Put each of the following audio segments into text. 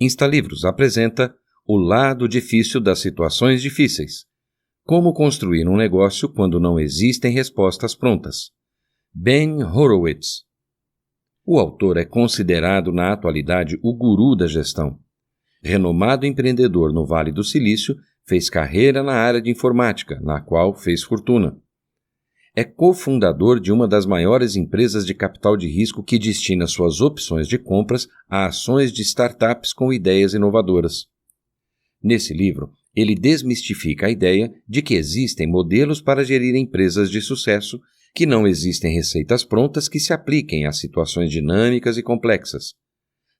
Instalivros apresenta O Lado Difícil das Situações Difíceis. Como construir um negócio quando não existem respostas prontas. Ben Horowitz. O autor é considerado na atualidade o guru da gestão. Renomado empreendedor no Vale do Silício, fez carreira na área de informática, na qual fez fortuna. É cofundador de uma das maiores empresas de capital de risco que destina suas opções de compras a ações de startups com ideias inovadoras. Nesse livro, ele desmistifica a ideia de que existem modelos para gerir empresas de sucesso, que não existem receitas prontas que se apliquem a situações dinâmicas e complexas.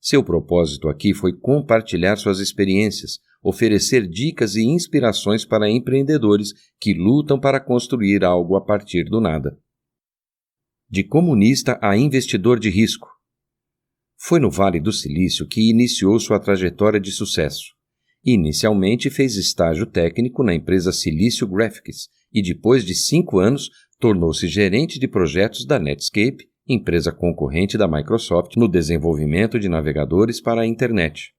Seu propósito aqui foi compartilhar suas experiências, oferecer dicas e inspirações para empreendedores que lutam para construir algo a partir do nada. De comunista a investidor de risco. Foi no Vale do Silício que iniciou sua trajetória de sucesso. Inicialmente fez estágio técnico na empresa Silício Graphics e depois de 5 anos tornou-se gerente de projetos da Netscape, empresa concorrente da Microsoft no desenvolvimento de navegadores para a internet.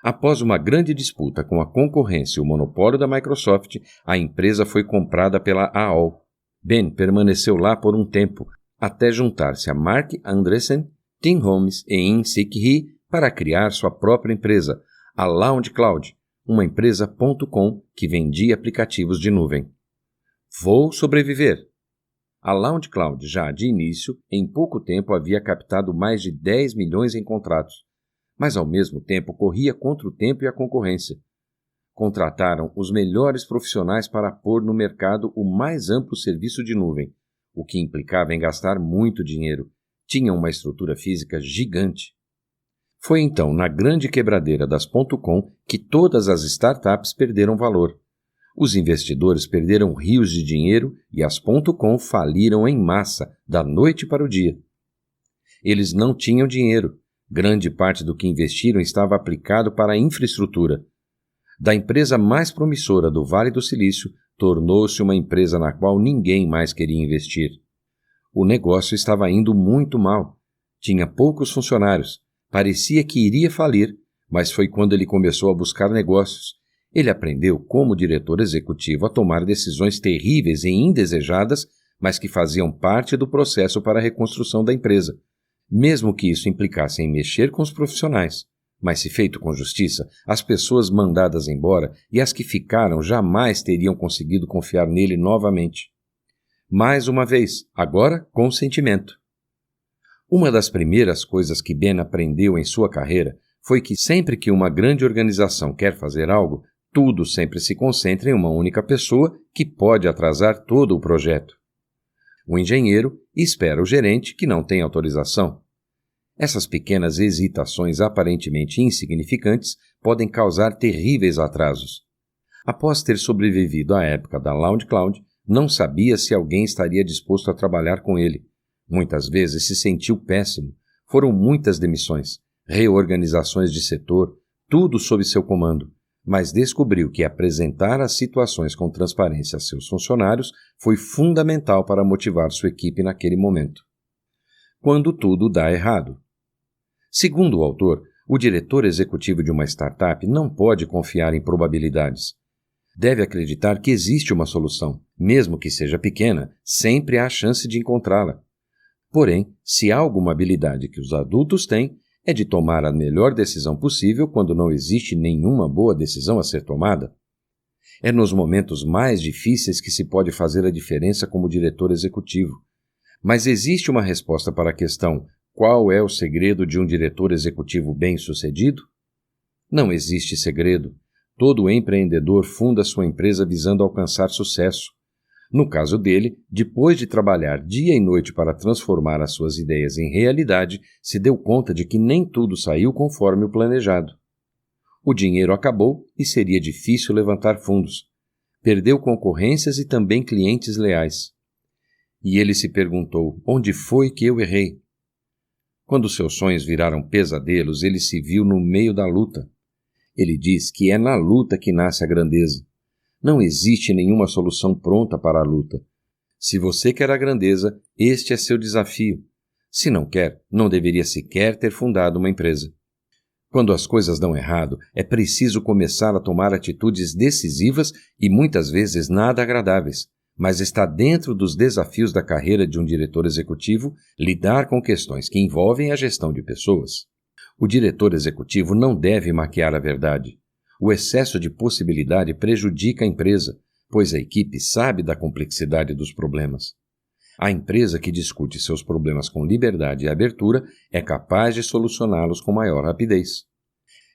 Após uma grande disputa com a concorrência e o monopólio da Microsoft, a empresa foi comprada pela AOL. Ben permaneceu lá por um tempo, até juntar-se a Mark Andreessen, Tim Holmes e In Sik Hee para criar sua própria empresa, a LaunchCloud, uma empresa .com que vendia aplicativos de nuvem. Vou sobreviver. A LaunchCloud, já de início, em pouco tempo havia captado mais de 10 milhões em contratos, mas ao mesmo tempo corria contra o tempo e a concorrência. Contrataram os melhores profissionais para pôr no mercado o mais amplo serviço de nuvem, o que implicava em gastar muito dinheiro. Tinham uma estrutura física gigante. Foi então na grande quebradeira das .com que todas as startups perderam valor. Os investidores perderam rios de dinheiro e as .com faliram em massa, da noite para o dia. Eles não tinham dinheiro. Grande parte do que investiram estava aplicado para a infraestrutura. Da empresa mais promissora do Vale do Silício, tornou-se uma empresa na qual ninguém mais queria investir. O negócio estava indo muito mal. Tinha poucos funcionários. Parecia que iria falir, mas foi quando ele começou a buscar negócios. Ele aprendeu como diretor executivo a tomar decisões terríveis e indesejadas, mas que faziam parte do processo para a reconstrução da empresa. Mesmo que isso implicasse em mexer com os profissionais. Mas se feito com justiça, as pessoas mandadas embora e as que ficaram jamais teriam conseguido confiar nele novamente. Mais uma vez, agora com sentimento. Uma das primeiras coisas que Ben aprendeu em sua carreira foi que sempre que uma grande organização quer fazer algo, tudo sempre se concentra em uma única pessoa que pode atrasar todo o projeto. O engenheiro espera o gerente que não tem autorização. Essas pequenas hesitações aparentemente insignificantes podem causar terríveis atrasos. Após ter sobrevivido à época da LaunchCloud, não sabia se alguém estaria disposto a trabalhar com ele. Muitas vezes se sentiu péssimo. Foram muitas demissões, reorganizações de setor, tudo sob seu comando. Mas descobriu que apresentar as situações com transparência a seus funcionários foi fundamental para motivar sua equipe naquele momento. Quando tudo dá errado. Segundo o autor, o diretor executivo de uma startup não pode confiar em probabilidades. Deve acreditar que existe uma solução. Mesmo que seja pequena, sempre há chance de encontrá-la. Porém, se há alguma habilidade que os adultos têm, é de tomar a melhor decisão possível quando não existe nenhuma boa decisão a ser tomada. É nos momentos mais difíceis que se pode fazer a diferença como diretor executivo. Mas existe uma resposta para a questão: qual é o segredo de um diretor executivo bem-sucedido? Não existe segredo. Todo empreendedor funda sua empresa visando alcançar sucesso. No caso dele, depois de trabalhar dia e noite para transformar as suas ideias em realidade, se deu conta de que nem tudo saiu conforme o planejado. O dinheiro acabou e seria difícil levantar fundos. Perdeu concorrências e também clientes leais. E ele se perguntou: onde foi que eu errei? Quando seus sonhos viraram pesadelos, ele se viu no meio da luta. Ele diz que é na luta que nasce a grandeza. Não existe nenhuma solução pronta para a luta. Se você quer a grandeza, este é seu desafio. Se não quer, não deveria sequer ter fundado uma empresa. Quando as coisas dão errado, é preciso começar a tomar atitudes decisivas e muitas vezes nada agradáveis, mas está dentro dos desafios da carreira de um diretor executivo lidar com questões que envolvem a gestão de pessoas. O diretor executivo não deve maquiar a verdade. O excesso de possibilidade prejudica a empresa, pois a equipe sabe da complexidade dos problemas. A empresa que discute seus problemas com liberdade e abertura é capaz de solucioná-los com maior rapidez.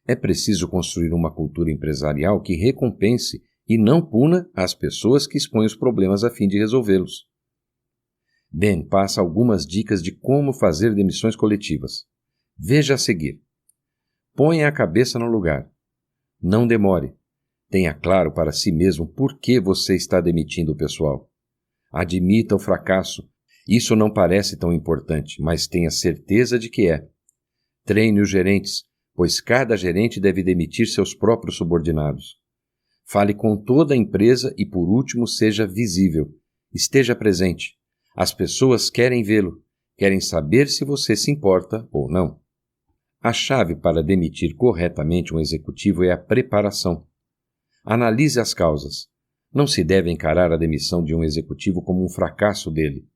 É preciso construir uma cultura empresarial que recompense e não puna as pessoas que expõem os problemas a fim de resolvê-los. Ben passa algumas dicas de como fazer demissões coletivas. Veja a seguir. Ponha a cabeça no lugar. Não demore. Tenha claro para si mesmo por que você está demitindo o pessoal. Admita o fracasso. Isso não parece tão importante, mas tenha certeza de que é. Treine os gerentes, pois cada gerente deve demitir seus próprios subordinados. Fale com toda a empresa e, por último, seja visível. Esteja presente. As pessoas querem vê-lo, querem saber se você se importa ou não. A chave para demitir corretamente um executivo é a preparação. Analise as causas. Não se deve encarar a demissão de um executivo como um fracasso dele.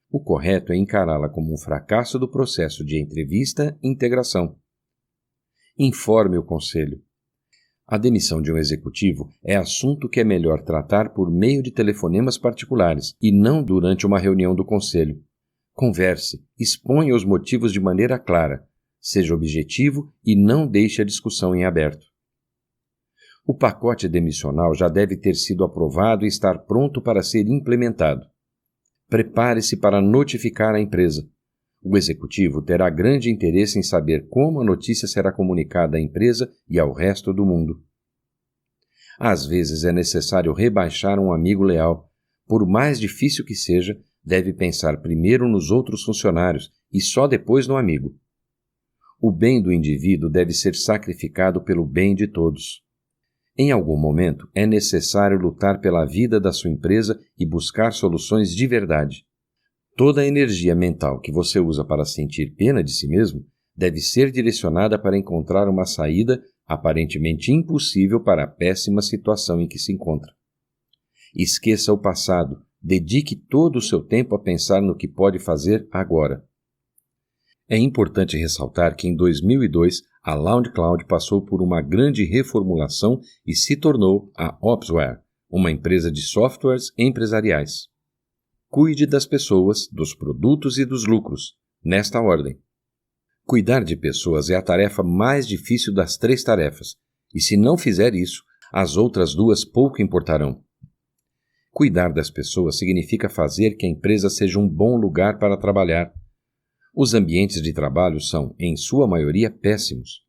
O correto é encará-la como um fracasso do processo de entrevista e integração. Informe o conselho. A demissão de um executivo é assunto que é melhor tratar por meio de telefonemas particulares e não durante uma reunião do conselho. Converse, exponha os motivos de maneira clara, seja objetivo e não deixe a discussão em aberto. O pacote demissional já deve ter sido aprovado e estar pronto para ser implementado. Prepare-se para notificar a empresa. O executivo terá grande interesse em saber como a notícia será comunicada à empresa e ao resto do mundo. Às vezes é necessário rebaixar um amigo leal. Por mais difícil que seja, deve pensar primeiro nos outros funcionários e só depois no amigo. O bem do indivíduo deve ser sacrificado pelo bem de todos. Em algum momento, é necessário lutar pela vida da sua empresa e buscar soluções de verdade. Toda a energia mental que você usa para sentir pena de si mesmo deve ser direcionada para encontrar uma saída aparentemente impossível para a péssima situação em que se encontra. Esqueça o passado, dedique todo o seu tempo a pensar no que pode fazer agora. É importante ressaltar que em 2002 a LoungeCloud passou por uma grande reformulação e se tornou a Opsware, uma empresa de softwares empresariais. Cuide das pessoas, dos produtos e dos lucros, nesta ordem. Cuidar de pessoas é a tarefa mais difícil das 3 tarefas, e se não fizer isso, as outras 2 pouco importarão. Cuidar das pessoas significa fazer que a empresa seja um bom lugar para trabalhar. Os ambientes de trabalho são, em sua maioria, péssimos.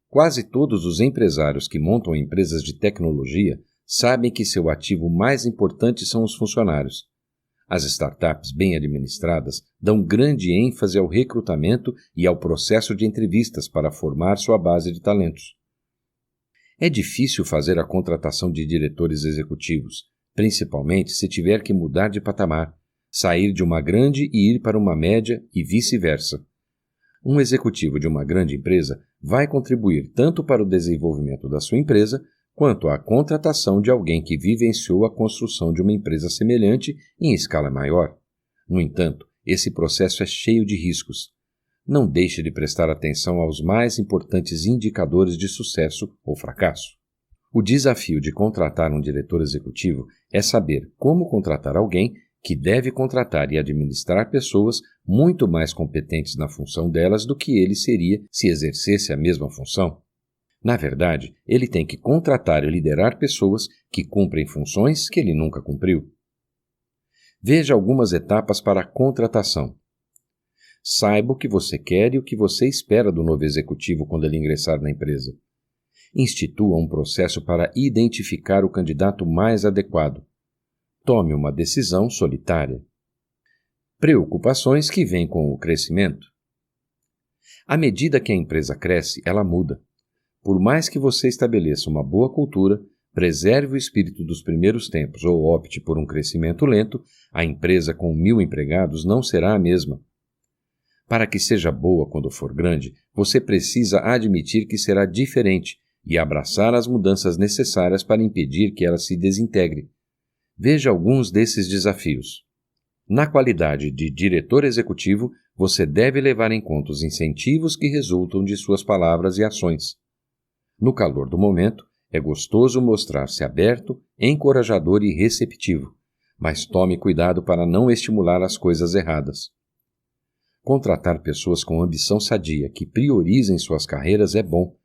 Quase todos os empresários que montam empresas de tecnologia sabem que seu ativo mais importante são os funcionários. As startups bem administradas dão grande ênfase ao recrutamento e ao processo de entrevistas para formar sua base de talentos. É difícil fazer a contratação de diretores executivos, principalmente se tiver que mudar de patamar, sair de uma grande e ir para uma média e vice-versa. Um executivo de uma grande empresa vai contribuir tanto para o desenvolvimento da sua empresa quanto à contratação de alguém que vivenciou a construção de uma empresa semelhante em escala maior. No entanto, esse processo é cheio de riscos. Não deixe de prestar atenção aos mais importantes indicadores de sucesso ou fracasso. O desafio de contratar um diretor executivo é saber como contratar alguém que deve contratar e administrar pessoas muito mais competentes na função delas do que ele seria se exercesse a mesma função. Na verdade, ele tem que contratar e liderar pessoas que cumprem funções que ele nunca cumpriu. Veja algumas etapas para a contratação. Saiba o que você quer e o que você espera do novo executivo quando ele ingressar na empresa. Institua um processo para identificar o candidato mais adequado. Tome uma decisão solitária. Preocupações que vêm com o crescimento. À medida que a empresa cresce, ela muda. Por mais que você estabeleça uma boa cultura, preserve o espírito dos primeiros tempos ou opte por um crescimento lento, a empresa com 1000 empregados não será a mesma. Para que seja boa quando for grande, você precisa admitir que será diferente e abraçar as mudanças necessárias para impedir que ela se desintegre. Veja alguns desses desafios. Na qualidade de diretor executivo, você deve levar em conta os incentivos que resultam de suas palavras e ações. No calor do momento, é gostoso mostrar-se aberto, encorajador e receptivo, mas tome cuidado para não estimular as coisas erradas. Contratar pessoas com ambição sadia que priorizem suas carreiras é bom,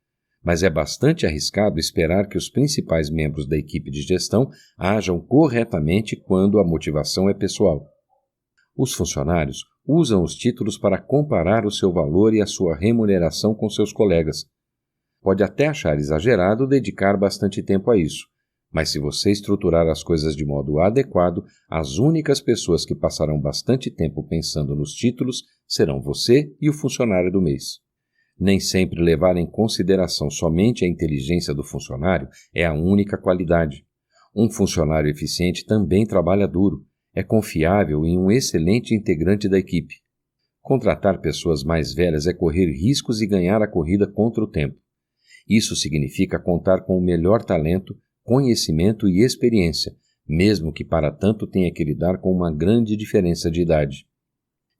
mas é bastante arriscado esperar que os principais membros da equipe de gestão ajam corretamente quando a motivação é pessoal. Os funcionários usam os títulos para comparar o seu valor e a sua remuneração com seus colegas. Pode até achar exagerado dedicar bastante tempo a isso, mas se você estruturar as coisas de modo adequado, as únicas pessoas que passarão bastante tempo pensando nos títulos serão você e o funcionário do mês. Nem sempre levar em consideração somente a inteligência do funcionário é a única qualidade. Um funcionário eficiente também trabalha duro, é confiável e um excelente integrante da equipe. Contratar pessoas mais velhas é correr riscos e ganhar a corrida contra o tempo. Isso significa contar com o melhor talento, conhecimento e experiência, mesmo que para tanto tenha que lidar com uma grande diferença de idade.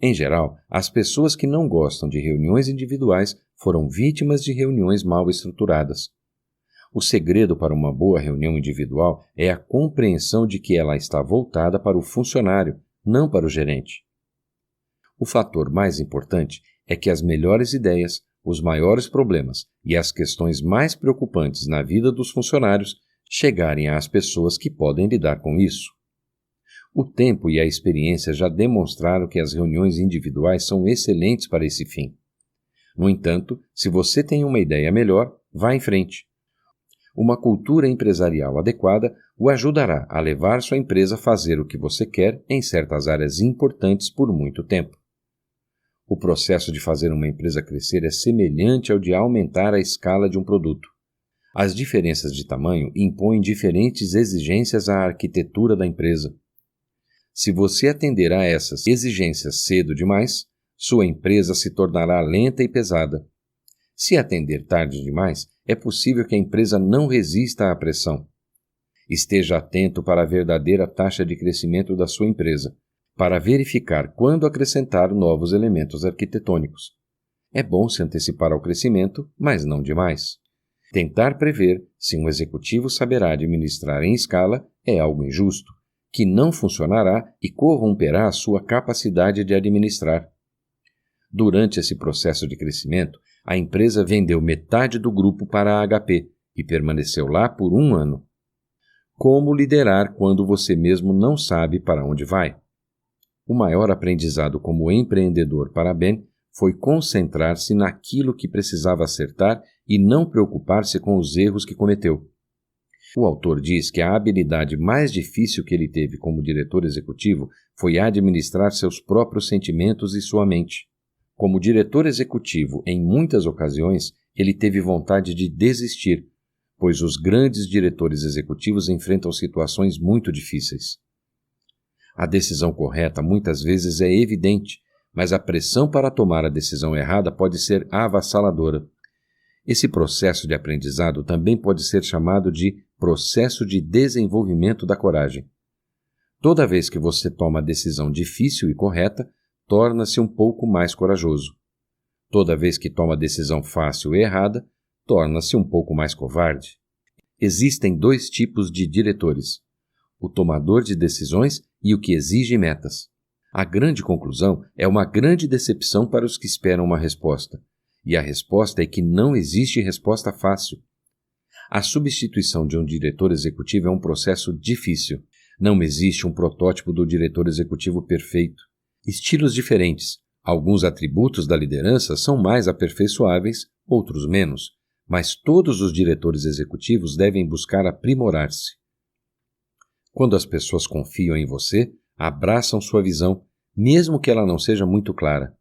Em geral, as pessoas que não gostam de reuniões individuais foram vítimas de reuniões mal estruturadas. O segredo para uma boa reunião individual é a compreensão de que ela está voltada para o funcionário, não para o gerente. O fator mais importante é que as melhores ideias, os maiores problemas e as questões mais preocupantes na vida dos funcionários chegarem às pessoas que podem lidar com isso. O tempo e a experiência já demonstraram que as reuniões individuais são excelentes para esse fim. No entanto, se você tem uma ideia melhor, vá em frente. Uma cultura empresarial adequada o ajudará a levar sua empresa a fazer o que você quer em certas áreas importantes por muito tempo. O processo de fazer uma empresa crescer é semelhante ao de aumentar a escala de um produto. As diferenças de tamanho impõem diferentes exigências à arquitetura da empresa. Se você atender a essas exigências cedo demais, sua empresa se tornará lenta e pesada. Se atender tarde demais, é possível que a empresa não resista à pressão. Esteja atento para a verdadeira taxa de crescimento da sua empresa, para verificar quando acrescentar novos elementos arquitetônicos. É bom se antecipar ao crescimento, mas não demais. Tentar prever se um executivo saberá administrar em escala é algo injusto, que não funcionará e corromperá a sua capacidade de administrar. Durante esse processo de crescimento, a empresa vendeu metade do grupo para a HP e permaneceu lá por 1 ano. Como liderar quando você mesmo não sabe para onde vai? O maior aprendizado como empreendedor para Ben foi concentrar-se naquilo que precisava acertar e não preocupar-se com os erros que cometeu. O autor diz que a habilidade mais difícil que ele teve como diretor executivo foi administrar seus próprios sentimentos e sua mente. Como diretor executivo, em muitas ocasiões, ele teve vontade de desistir, pois os grandes diretores executivos enfrentam situações muito difíceis. A decisão correta muitas vezes é evidente, mas a pressão para tomar a decisão errada pode ser avassaladora. Esse processo de aprendizado também pode ser chamado de processo de desenvolvimento da coragem. Toda vez que você toma a decisão difícil e correta, torna-se um pouco mais corajoso. Toda vez que toma a decisão fácil e errada, torna-se um pouco mais covarde. Existem 2 tipos de diretores: o tomador de decisões e o que exige metas. A grande conclusão é uma grande decepção para os que esperam uma resposta. E a resposta é que não existe resposta fácil. A substituição de um diretor executivo é um processo difícil. Não existe um protótipo do diretor executivo perfeito. Estilos diferentes. Alguns atributos da liderança são mais aperfeiçoáveis, outros menos, mas todos os diretores executivos devem buscar aprimorar-se. Quando as pessoas confiam em você, abraçam sua visão, mesmo que ela não seja muito clara.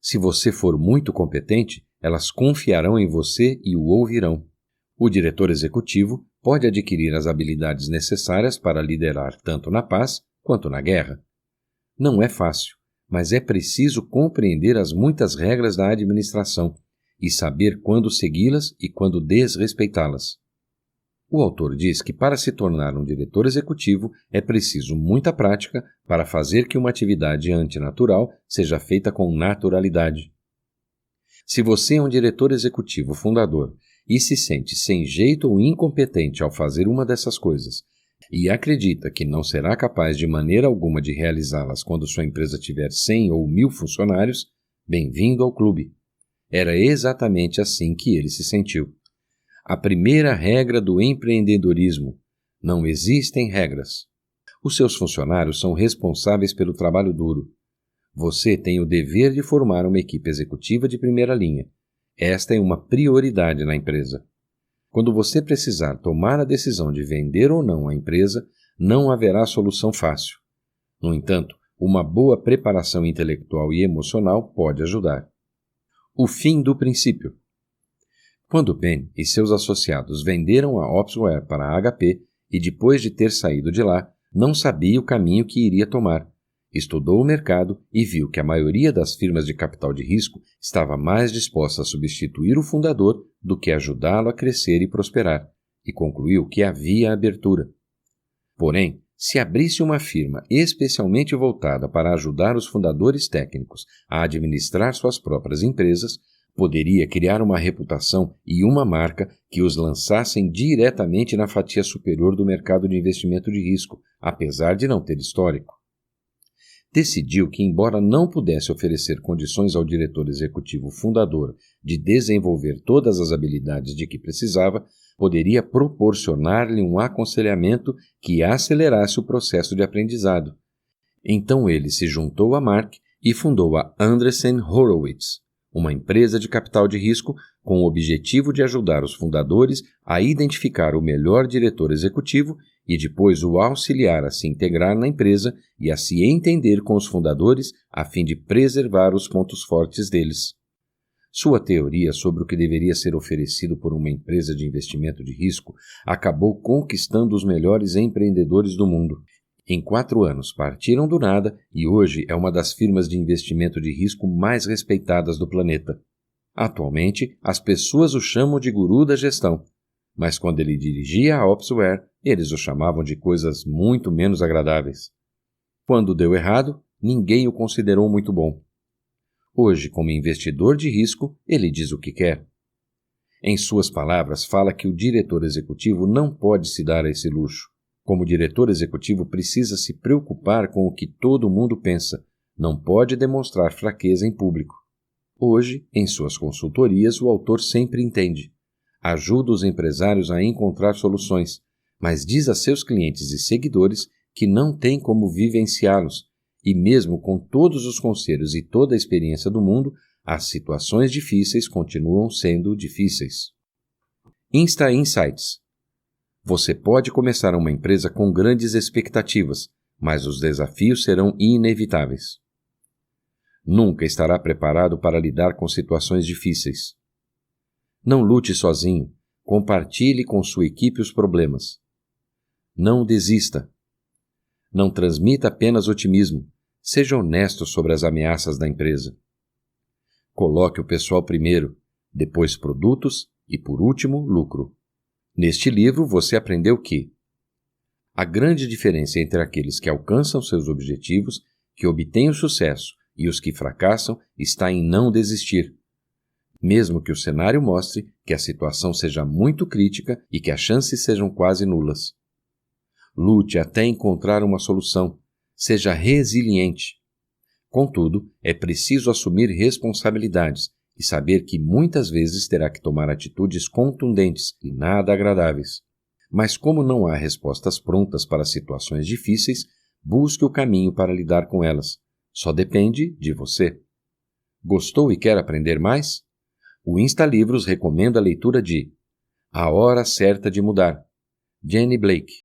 Se você for muito competente, elas confiarão em você e o ouvirão. O diretor executivo pode adquirir as habilidades necessárias para liderar tanto na paz quanto na guerra. Não é fácil, mas é preciso compreender as muitas regras da administração e saber quando segui-las e quando desrespeitá-las. O autor diz que para se tornar um diretor executivo é preciso muita prática para fazer que uma atividade antinatural seja feita com naturalidade. Se você é um diretor executivo fundador e se sente sem jeito ou incompetente ao fazer uma dessas coisas e acredita que não será capaz de maneira alguma de realizá-las quando sua empresa tiver 100 ou 1000 funcionários, bem-vindo ao clube. Era exatamente assim que ele se sentiu. A primeira regra do empreendedorismo: não existem regras. Os seus funcionários são responsáveis pelo trabalho duro. Você tem o dever de formar uma equipe executiva de primeira linha. Esta é uma prioridade na empresa. Quando você precisar tomar a decisão de vender ou não a empresa, não haverá solução fácil. No entanto, uma boa preparação intelectual e emocional pode ajudar. O fim do princípio. Quando Ben e seus associados venderam a Opsware para a HP e depois de ter saído de lá, não sabia o caminho que iria tomar. Estudou o mercado e viu que a maioria das firmas de capital de risco estava mais disposta a substituir o fundador do que ajudá-lo a crescer e prosperar, e concluiu que havia abertura. Porém, se abrisse uma firma especialmente voltada para ajudar os fundadores técnicos a administrar suas próprias empresas, poderia criar uma reputação e uma marca que os lançassem diretamente na fatia superior do mercado de investimento de risco, apesar de não ter histórico. Decidiu que, embora não pudesse oferecer condições ao diretor executivo fundador de desenvolver todas as habilidades de que precisava, poderia proporcionar-lhe um aconselhamento que acelerasse o processo de aprendizado. Então ele se juntou a Mark e fundou a Andreessen Horowitz, uma empresa de capital de risco com o objetivo de ajudar os fundadores a identificar o melhor diretor executivo e depois o auxiliar a se integrar na empresa e a se entender com os fundadores a fim de preservar os pontos fortes deles. Sua teoria sobre o que deveria ser oferecido por uma empresa de investimento de risco acabou conquistando os melhores empreendedores do mundo. Em 4 anos partiram do nada e hoje é uma das firmas de investimento de risco mais respeitadas do planeta. Atualmente, as pessoas o chamam de guru da gestão, mas quando ele dirigia a Opsware, eles o chamavam de coisas muito menos agradáveis. Quando deu errado, ninguém o considerou muito bom. Hoje, como investidor de risco, ele diz o que quer. Em suas palavras, fala que o diretor executivo não pode se dar a esse luxo. Como diretor executivo, precisa se preocupar com o que todo mundo pensa, não pode demonstrar fraqueza em público. Hoje, em suas consultorias, o autor sempre entende. Ajuda os empresários a encontrar soluções, mas diz a seus clientes e seguidores que não tem como vivenciá-los, e mesmo com todos os conselhos e toda a experiência do mundo, as situações difíceis continuam sendo difíceis. Insta Insights. Você pode começar uma empresa com grandes expectativas, mas os desafios serão inevitáveis. Nunca estará preparado para lidar com situações difíceis. Não lute sozinho, compartilhe com sua equipe os problemas. Não desista. Não transmita apenas otimismo, seja honesto sobre as ameaças da empresa. Coloque o pessoal primeiro, depois produtos e, por último, lucro. Neste livro você aprendeu que a grande diferença entre aqueles que alcançam seus objetivos, que obtêm o sucesso, e os que fracassam está em não desistir, mesmo que o cenário mostre que a situação seja muito crítica e que as chances sejam quase nulas. Lute até encontrar uma solução. Seja resiliente. Contudo, é preciso assumir responsabilidades e saber que muitas vezes terá que tomar atitudes contundentes e nada agradáveis. Mas como não há respostas prontas para situações difíceis, busque o caminho para lidar com elas. Só depende de você. Gostou e quer aprender mais? O Insta Livros recomenda a leitura de A Hora Certa de Mudar, Jenny Blake.